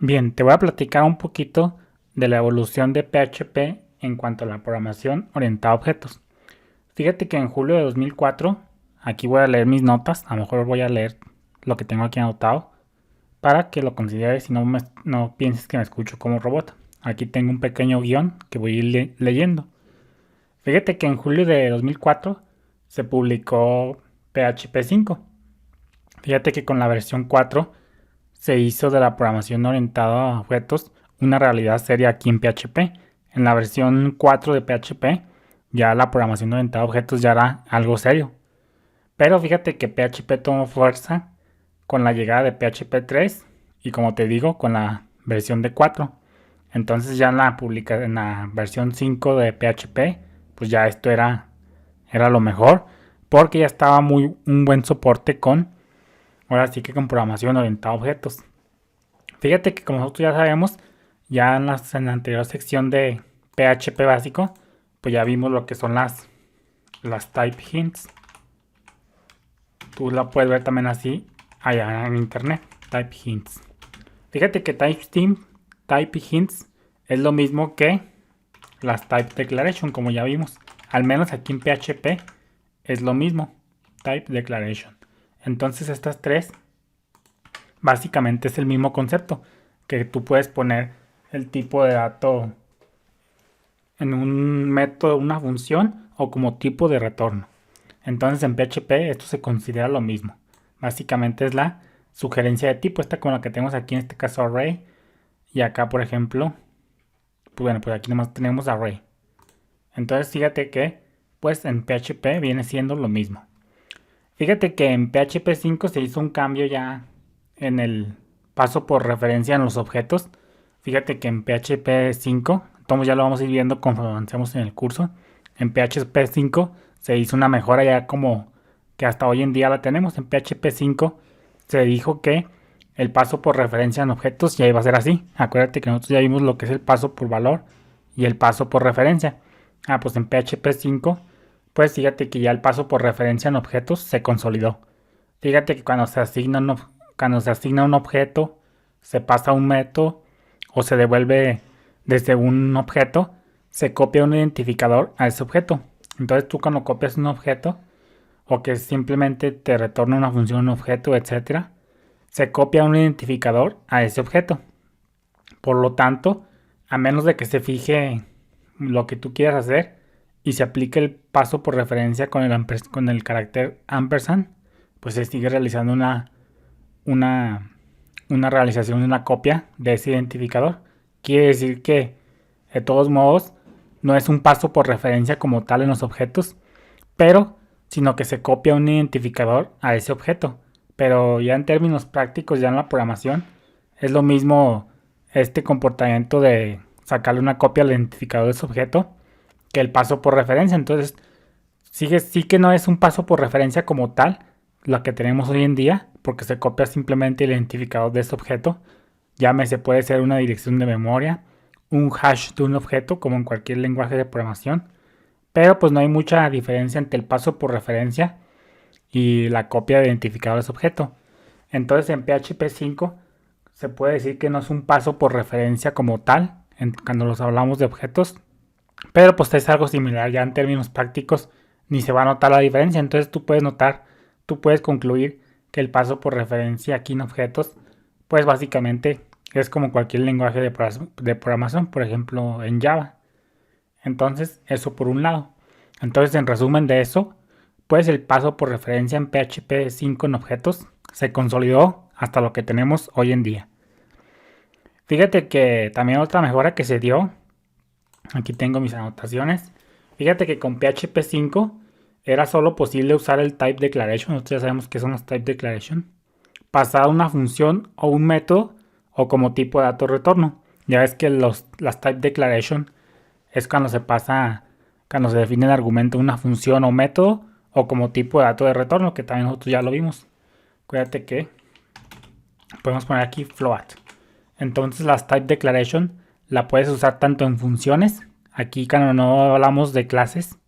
Bien, te voy a platicar un poquito de la evolución de PHP en cuanto a la programación orientada a objetos. Fíjate que en julio de 2004, aquí voy a leer mis notas, a lo mejor voy a leer lo que tengo aquí anotado, para que lo consideres y no pienses que me escucho como robot. Aquí tengo un pequeño guión que voy a ir leyendo. Fíjate que en julio de 2004 se publicó PHP 5. Fíjate que con la versión 4 se hizo de la programación orientada a objetos una realidad seria aquí en PHP. En la versión 4 de PHP ya la programación orientada a objetos ya era algo serio. Pero fíjate que PHP tomó fuerza con la llegada de PHP 3 y como te digo con la versión de 4. Entonces ya en la versión 5 de PHP pues ya esto era lo mejor porque ya estaba un buen soporte ahora sí que con programación orientada a objetos. Fíjate que como nosotros ya sabemos, ya en la anterior sección de PHP básico, pues ya vimos lo que son las type hints. Tú la puedes ver también así allá en internet, type hints. Fíjate que type hints es lo mismo que las type declaration, como ya vimos. Al menos aquí en PHP es lo mismo, type declaration. Entonces estas tres básicamente es el mismo concepto, que tú puedes poner el tipo de dato en un método, una función o como tipo de retorno. Entonces en PHP esto se considera lo mismo. Básicamente es la sugerencia de tipo, esta con la que tenemos aquí en este caso array y acá por ejemplo, pues bueno, pues aquí nomás tenemos array. Entonces fíjate que pues en PHP viene siendo lo mismo. Fíjate que en PHP 5 se hizo un cambio ya en el paso por referencia en los objetos. Fíjate que en PHP 5, como ya lo vamos a ir viendo conforme avancemos en el curso, en PHP 5 se hizo una mejora ya como que hasta hoy en día la tenemos. En PHP 5 se dijo que el paso por referencia en objetos ya iba a ser así. Acuérdate que nosotros ya vimos lo que es el paso por valor y el paso por referencia. Pues en PHP 5 pues fíjate que ya el paso por referencia en objetos se consolidó. Fíjate que cuando se asigna un objeto, se pasa a un método o se devuelve desde un objeto, se copia un identificador a ese objeto. Entonces tú cuando copias un objeto o que simplemente te retorna una función, un objeto, etcétera, se copia un identificador a ese objeto. Por lo tanto, a menos de que se fije lo que tú quieras hacer y se aplique el paso por referencia con el carácter ampersand, pues se sigue realizando una, una realización de una copia de ese identificador. Quiere decir que, de todos modos, no es un paso por referencia como tal en los objetos, pero sino que se copia un identificador a ese objeto. Pero ya en términos prácticos, ya en la programación, es lo mismo este comportamiento de sacarle una copia al identificador de ese objeto que el paso por referencia. Entonces, sí que no es un paso por referencia como tal, lo que tenemos hoy en día, porque se copia simplemente el identificador de ese objeto. Llámese, puede ser una dirección de memoria, un hash de un objeto, como en cualquier lenguaje de programación. Pero pues no hay mucha diferencia entre el paso por referencia y la copia de identificador de ese objeto. Entonces en PHP 5 se puede decir que no es un paso por referencia como tal, cuando los hablamos de objetos, pero pues es algo similar ya en términos prácticos, ni se va a notar la diferencia. Entonces tú puedes concluir que el paso por referencia aquí en objetos, pues básicamente es como cualquier lenguaje de programación, por ejemplo en Java. Entonces eso por un lado. Entonces en resumen de eso, pues el paso por referencia en PHP 5 en objetos se consolidó hasta lo que tenemos hoy en día. Fíjate que también otra mejora que se dio, aquí tengo mis anotaciones. Fíjate que con PHP 5 era solo posible usar el type declaration. Nosotros ya sabemos qué son los type declaration. Pasar a una función o un método o como tipo de dato retorno. Ya ves que las type declaration es cuando se define el argumento de una función o método o como tipo de dato de retorno, que también nosotros ya lo vimos. Acuérdate que podemos poner aquí float. Entonces las type declaration la puedes usar tanto en funciones. Aquí cuando no hablamos de clases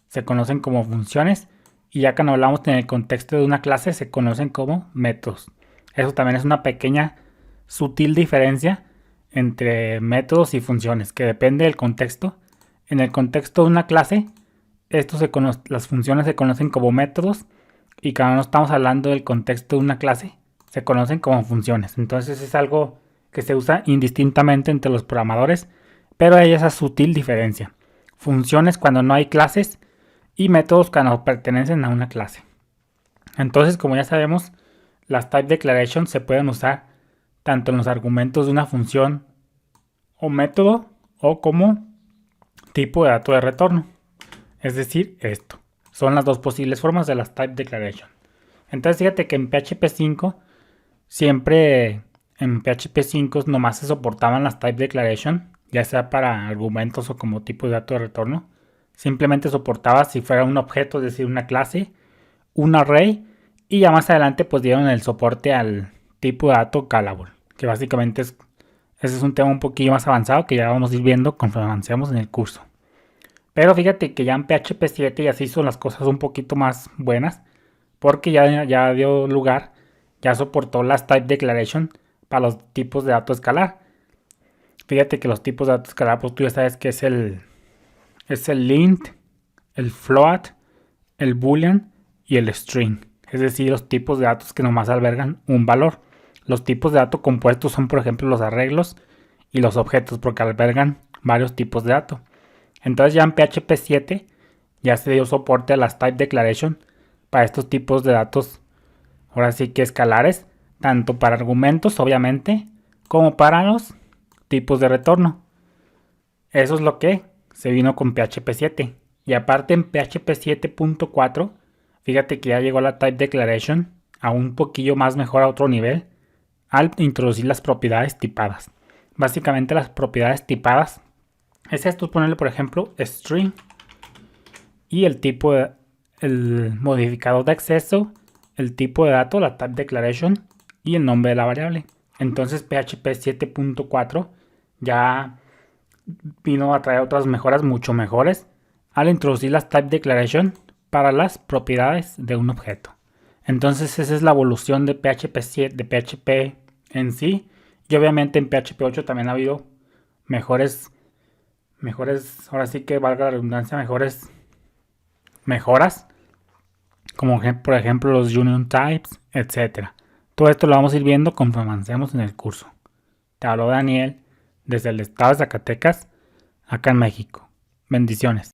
se conocen como funciones y ya cuando hablamos en el contexto de una clase se conocen como métodos. Eso también es una pequeña sutil diferencia entre métodos y funciones, que depende del contexto. En el contexto de una clase, las funciones se conocen como métodos, y cuando no estamos hablando del contexto de una clase, se conocen como funciones. Entonces es algo que se usa indistintamente entre los programadores, pero hay esa sutil diferencia. Funciones cuando no hay clases y métodos cuando pertenecen a una clase. Entonces, como ya sabemos, las type declarations se pueden usar tanto en los argumentos de una función o método o como tipo de dato de retorno. Es decir, esto. Son las dos posibles formas de las type declaration. Entonces fíjate que en PHP 5 siempre en PHP 5 nomás se soportaban las type declaration, ya sea para argumentos o como tipo de dato de retorno. Simplemente soportaba si fuera un objeto, es decir, una clase, un array, y ya más adelante pues dieron el soporte al tipo de dato callable, que básicamente ese es un tema un poquillo más avanzado que ya vamos a ir viendo conforme avancemos en el curso. Pero fíjate que ya en PHP 7 ya se hizo las cosas un poquito más buenas, porque ya dio lugar, ya soportó las type declaration para los tipos de dato escalar. Fíjate que los tipos de dato escalar, pues tú ya sabes que es el int, el float, el boolean y el string. Es decir, los tipos de datos que nomás albergan un valor. Los tipos de datos compuestos son, por ejemplo, los arreglos y los objetos, porque albergan varios tipos de datos. Entonces ya en PHP 7 ya se dio soporte a las type declaration para estos tipos de datos, ahora sí que escalares, tanto para argumentos obviamente, como para los tipos de retorno. Eso es lo que se vino con PHP 7. Y aparte en PHP 7.4, fíjate que ya llegó la type declaration a un poquillo más mejor, a otro nivel, al introducir las propiedades tipadas. Básicamente las propiedades tipadas es esto, ponerle por ejemplo string y el tipo el modificador de acceso, el tipo de dato, la type declaration y el nombre de la variable. Entonces PHP 7.4 ya vino a traer otras mejoras mucho mejores al introducir las type declaration para las propiedades de un objeto. Entonces esa es la evolución de PHP 7, de PHP en sí. Y obviamente en PHP 8 también ha habido mejores, ahora sí que valga la redundancia, mejores mejoras, como por ejemplo los union types, etcétera. Todo esto lo vamos a ir viendo conforme avancemos en el curso. Te habló Daniel desde el estado de Zacatecas, acá en México. Bendiciones.